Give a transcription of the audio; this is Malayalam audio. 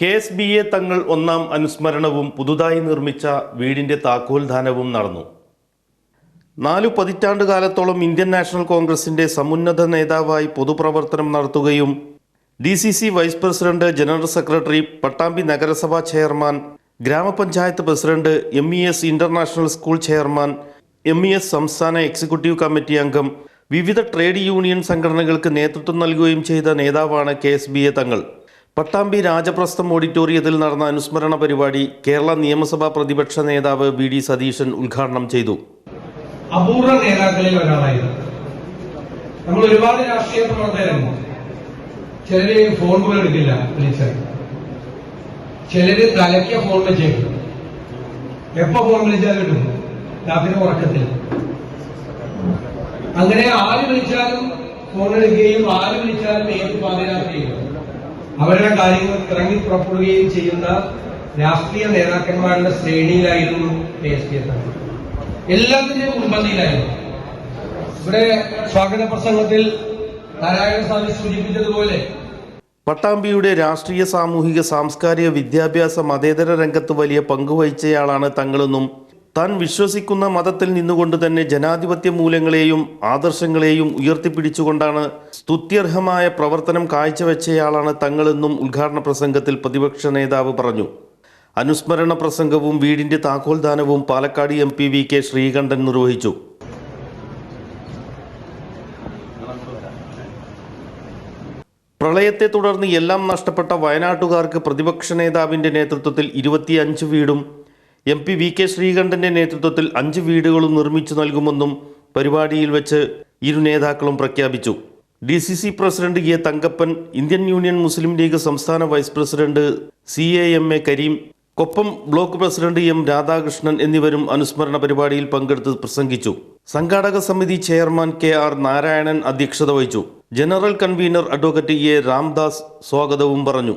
KSBA തങ്ങൾ ഒന്നാം അനുസ്മരണവും പുതുതായി നിർമ്മിച്ച വീടിന്റെ താക്കോൽദാനവും നടന്നു. 4 പതിറ്റാണ്ട് കാലത്തോളം ഇന്ത്യൻ നാഷണൽ കോൺഗ്രസിന്റെ സമുന്നത നേതാവായി പൊതുപ്രവർത്തനം നടത്തുകയും DCC vice president, general secretary, Pattambi നഗരസഭാ ചെയർമാൻ, ഗ്രാമപഞ്ചായത്ത് president, MES international school chairman, MES സംസ്ഥാന എക്സിക്യൂട്ടീവ് കമ്മിറ്റി അംഗം, വിവിധ ട്രേഡ് യൂണിയൻ സംഘടനകൾക്ക് നേതൃത്വം നൽകുകയും ചെയ്ത നേതാവാണ് KSBA തങ്ങൾ. പട്ടാമ്പി രാജപ്രസ്ഥം ഓഡിറ്റോറിയത്തിൽ നടന്ന അനുസ്മരണ പരിപാടി കേരള നിയമസഭാ പ്രതിപക്ഷ നേതാവ് VD സതീശൻ ഉദ്ഘാടനം ചെയ്തു. അപൂർവ നേതാക്കളിൽ ഒരാളായിരുന്നു. നമ്മൾ ഒരുപാട് രാഷ്ട്രീയ പ്രവർത്തകരുണ്ട്. ചിലര് ഫോൺ പോലും എടുക്കില്ല, വിളിച്ചാൽ. ചിലര് തലയ്ക്ക ഫോൺ വെച്ചേക്കും. എപ്പോ ഫോൺ വിളിച്ചാൽ കിട്ടും, രാത്രി ഉറക്കത്തിൽ. അങ്ങനെ ആര് വിളിച്ചാലും ഫോൺ എടുക്കുകയും ആര് വിളിച്ചാലും ഏത് പാതിരാത്രിയും അവരുടെ കാര്യങ്ങൾ ഇറങ്ങി പുറപ്പെടുകയും ചെയ്യുന്ന രാഷ്ട്രീയ നേതാക്കന്മാരുടെ ശ്രേണിയിലായിരുന്നു KSBA തങ്ങൾ. എല്ലാത്തിന്റെയും മുൻപന്തിയിലായിരുന്നു. ഇവിടെ സ്വാഗത പ്രസംഗത്തിൽ നാരായണസ്വാമി സൂചിപ്പിച്ചതുപോലെ പട്ടാമ്പിയുടെ രാഷ്ട്രീയ, സാമൂഹിക, സാംസ്കാരിക, വിദ്യാഭ്യാസ, മതേതര രംഗത്ത് വലിയ പങ്കുവഹിച്ചയാളാണ് തങ്ങളെന്നും താൻ വിശ്വസിക്കുന്ന മതത്തിൽ നിന്നുകൊണ്ട് തന്നെ ജനാധിപത്യ മൂല്യങ്ങളെയും ആദർശങ്ങളെയും ഉയർത്തിപ്പിടിച്ചുകൊണ്ടാണ് സ്തുത്യർഹമായ പ്രവർത്തനം കാഴ്ചവെച്ചയാളാണ് തങ്ങളെന്നും ഉദ്ഘാടന പ്രസംഗത്തിൽ പ്രതിപക്ഷ നേതാവ് പറഞ്ഞു. അനുസ്മരണ പ്രസംഗവും വീടിന്റെ താക്കോൽദാനവും പാലക്കാട് MP VK ശ്രീകണ്ഠൻ നിർവഹിച്ചു. പ്രളയത്തെ തുടർന്ന് എല്ലാം നഷ്ടപ്പെട്ട വയനാട്ടുകാർക്ക് പ്രതിപക്ഷ നേതാവിന്റെ നേതൃത്വത്തിൽ 25 വീടും MP VK ശ്രീകണ്ഠന്റെ നേതൃത്വത്തിൽ 5 വീടുകളും നിർമ്മിച്ചു നൽകുമെന്നും പരിപാടിയിൽ വെച്ച് ഇരു നേതാക്കളും പ്രഖ്യാപിച്ചു. DCC president A Thankappan, Indian Union Muslim League സംസ്ഥാന vice president CAMA Kareem, Koppam block president M Radhakrishnan എന്നിവരും അനുസ്മരണ പരിപാടിയിൽ പങ്കെടുത്ത് പ്രസംഗിച്ചു. സംഘാടക സമിതി ചെയർമാൻ KR നാരായണൻ അധ്യക്ഷത വഹിച്ചു. General convener advocate A Ramdas സ്വാഗതവും പറഞ്ഞു.